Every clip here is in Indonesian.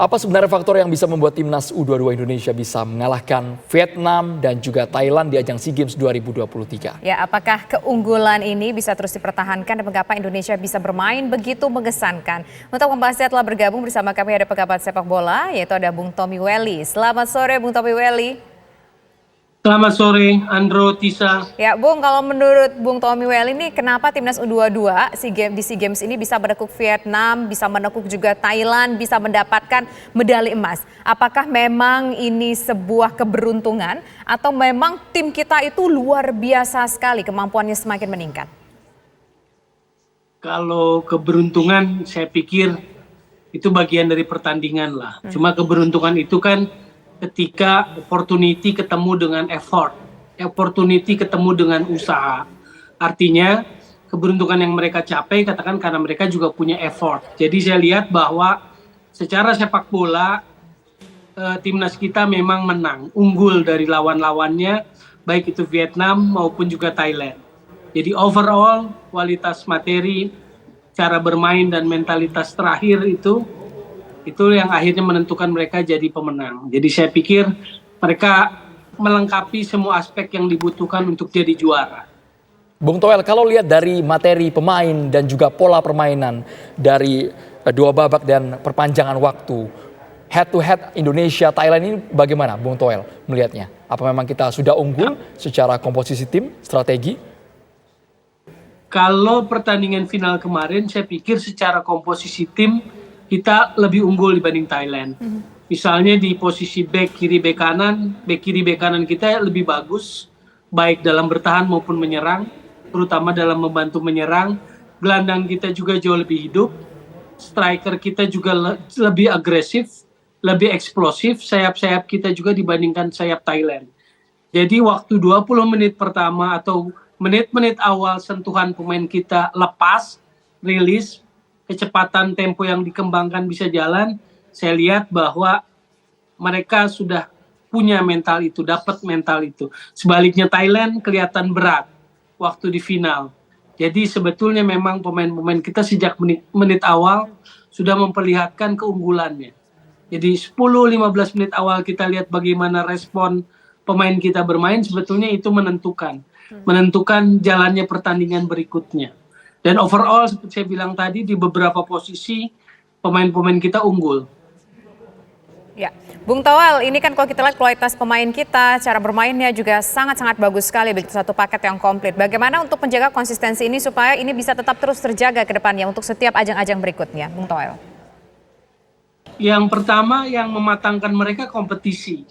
Apa sebenarnya faktor yang bisa membuat timnas U22 Indonesia bisa mengalahkan Vietnam dan juga Thailand di ajang SEA Games 2023? Ya, apakah keunggulan ini bisa terus dipertahankan dan mengapa Indonesia bisa bermain begitu mengesankan? Untuk membahasnya telah bergabung bersama kami ada pengamat sepak bola, yaitu ada Bung Tommy Welly. Selamat sore Bung Tommy Welly. Selamat sore, Andro, Tisa. Ya, Bung, kalau menurut Bung Tommy Welly ini kenapa timnas U22 di SEA Games ini bisa menekuk Vietnam, bisa menekuk juga Thailand, bisa mendapatkan medali emas? Apakah memang ini sebuah keberuntungan atau memang tim kita itu luar biasa sekali kemampuannya semakin meningkat? Kalau keberuntungan saya pikir itu bagian dari pertandingan lah. Cuma keberuntungan itu kan ketika opportunity ketemu dengan effort, opportunity ketemu dengan usaha. Artinya keberuntungan yang mereka capai katakan karena mereka juga punya effort. Jadi saya lihat bahwa secara sepak bola timnas kita memang menang, unggul dari lawan-lawannya, baik itu Vietnam maupun juga Thailand. Jadi overall kualitas materi, cara bermain dan mentalitas terakhir itu yang akhirnya menentukan mereka jadi pemenang. Jadi saya pikir mereka melengkapi semua aspek yang dibutuhkan untuk jadi juara. Bung Toel, kalau lihat dari materi pemain dan juga pola permainan dari dua babak dan perpanjangan waktu, head to head Indonesia Thailand ini bagaimana Bung Toel melihatnya? Apa memang kita sudah unggul secara komposisi tim, strategi? Kalau pertandingan final kemarin saya pikir secara komposisi tim kita lebih unggul dibanding Thailand. Misalnya di posisi back kiri back kanan kita lebih bagus, baik dalam bertahan maupun menyerang, terutama dalam membantu menyerang. Gelandang kita juga jauh lebih hidup, striker kita juga lebih agresif, lebih eksplosif, sayap-sayap kita juga dibandingkan sayap Thailand. Jadi waktu 20 menit pertama atau menit-menit awal sentuhan pemain kita lepas, rilis, kecepatan tempo yang dikembangkan bisa jalan, saya lihat bahwa mereka sudah punya mental itu, dapat mental itu. Sebaliknya Thailand kelihatan berat waktu di final. Jadi sebetulnya memang pemain-pemain kita sejak menit awal sudah memperlihatkan keunggulannya. Jadi 10-15 menit awal kita lihat bagaimana respon pemain kita bermain, sebetulnya itu menentukan jalannya pertandingan berikutnya. Dan overall seperti saya bilang tadi di beberapa posisi pemain-pemain kita unggul. Ya, Bung Toel, ini kan kalau kita lihat kualitas pemain kita, cara bermainnya juga sangat-sangat bagus sekali, begitu satu paket yang komplit. Bagaimana untuk menjaga konsistensi ini supaya ini bisa tetap terus terjaga ke depannya untuk setiap ajang-ajang berikutnya, Bung Toel? Yang pertama yang mematangkan mereka kompetisi.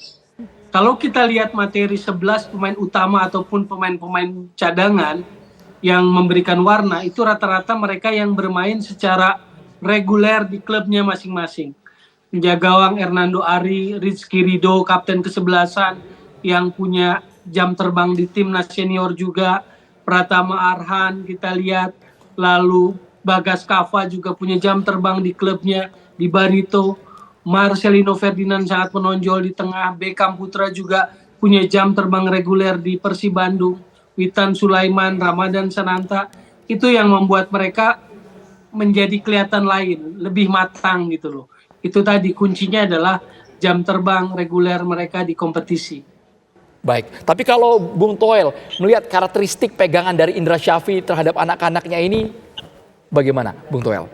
Kalau kita lihat materi 11 pemain utama ataupun pemain-pemain cadangan yang memberikan warna, itu rata-rata mereka yang bermain secara reguler di klubnya masing-masing. Penjaga gawang Hernando Ari, Rizky Ridho, kapten kesebelasan yang punya jam terbang di timnas senior juga, Pratama Arhan kita lihat, lalu Bagas Kava juga punya jam terbang di klubnya di Barito, Marcelino Ferdinand sangat menonjol di tengah, Beckham Putra juga punya jam terbang reguler di Persib Bandung, Witan Sulaiman, Ramadan Sananta, itu yang membuat mereka menjadi kelihatan lain, lebih matang gitu loh. Itu tadi kuncinya adalah jam terbang reguler mereka di kompetisi. Baik, tapi kalau Bung Toel melihat karakteristik pegangan dari Indra Syafri terhadap anak-anaknya ini, bagaimana Bung Toel?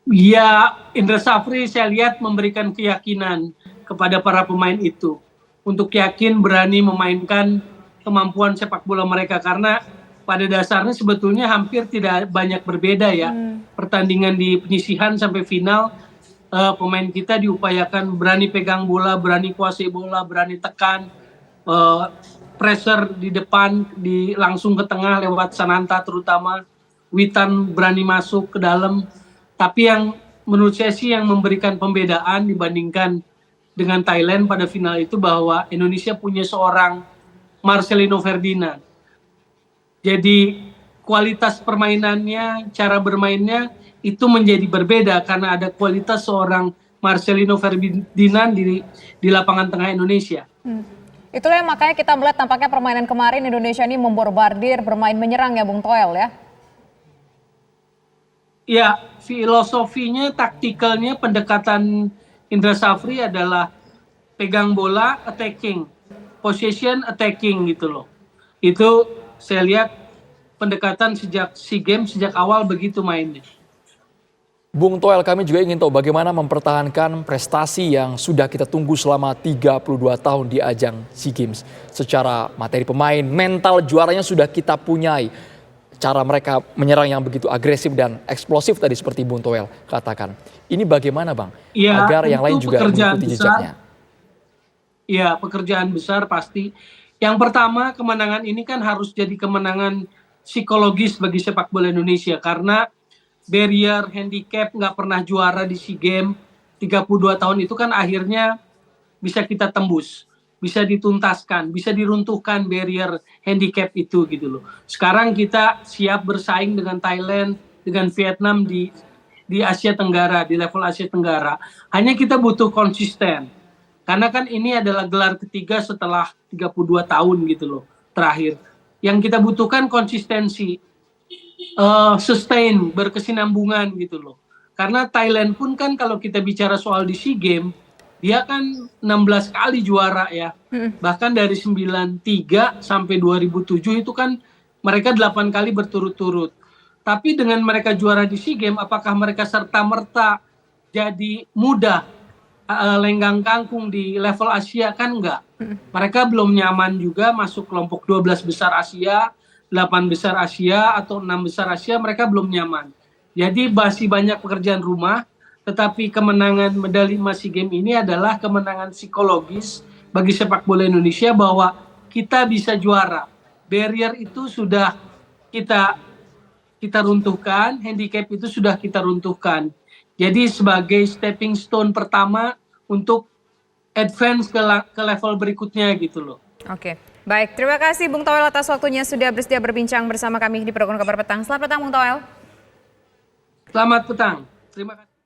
Ya, Indra Syafri saya lihat memberikan keyakinan kepada para pemain itu untuk yakin berani memainkan kemampuan sepak bola mereka, karena pada dasarnya sebetulnya hampir tidak banyak berbeda ya. Pertandingan di penyisihan sampai final, pemain kita diupayakan berani pegang bola, berani kuasai bola, berani tekan, pressure di depan, langsung ke tengah lewat Sananta terutama, Witan berani masuk ke dalam. Tapi yang menurut saya sih yang memberikan pembedaan dibandingkan dengan Thailand pada final itu bahwa Indonesia punya seorang Marcelino Ferdinand. Jadi kualitas permainannya, cara bermainnya itu menjadi berbeda karena ada kualitas seorang Marcelino Ferdinand di lapangan tengah Indonesia. Itulah yang makanya kita melihat tampaknya permainan kemarin Indonesia ini membombardir, bermain menyerang ya Bung Toel ya. Ya, filosofinya, taktikalnya, pendekatan Indra Safri adalah pegang bola, attacking, possession, attacking gitu loh. Itu saya lihat pendekatan sejak SEA Games, sejak awal begitu mainnya. Bung Toel, kami juga ingin tahu bagaimana mempertahankan prestasi yang sudah kita tunggu selama 32 tahun di ajang SEA Games. Secara materi pemain, mental juaranya sudah kita punyai. Cara mereka menyerang yang begitu agresif dan eksplosif tadi seperti Bung Toel katakan. Ini bagaimana Bang? Ya, Agar yang lain juga mengikuti jejaknya. Ya, pekerjaan besar pasti. Yang pertama, kemenangan ini kan harus jadi kemenangan psikologis bagi sepak bola Indonesia. Karena barrier, handicap, nggak pernah juara di SEA Games 32 tahun itu kan akhirnya bisa kita tembus, bisa dituntaskan, bisa diruntuhkan barrier handicap itu gitu loh. Sekarang kita siap bersaing dengan Thailand, dengan Vietnam di Asia Tenggara, di level Asia Tenggara. Hanya kita butuh konsisten. Karena kan ini adalah gelar ketiga setelah 32 tahun gitu loh terakhir. Yang kita butuhkan konsistensi, sustain, berkesinambungan gitu loh. Karena Thailand pun kan kalau kita bicara soal di SEA Games, dia kan 16 kali juara ya. Bahkan dari 93 sampai 2007 itu kan mereka 8 kali berturut-turut. Tapi dengan mereka juara di SEA Games, apakah mereka serta-merta jadi mudah lenggang kangkung di level Asia? Kan enggak. Mereka belum nyaman juga masuk kelompok 12 besar Asia, 8 besar Asia atau 6 besar Asia, mereka belum nyaman. Jadi masih banyak pekerjaan rumah, tetapi kemenangan medali emas SEA Games ini adalah kemenangan psikologis bagi sepak bola Indonesia bahwa kita bisa juara. Barrier itu sudah kita runtuhkan, handicap itu sudah kita runtuhkan. Jadi sebagai stepping stone pertama untuk advance ke level berikutnya gitu loh. Oke, baik. Terima kasih Bung Toel atas waktunya sudah bersedia berbincang bersama kami di program Kabar Petang. Selamat petang Bung Toel. Selamat petang. Terima kasih.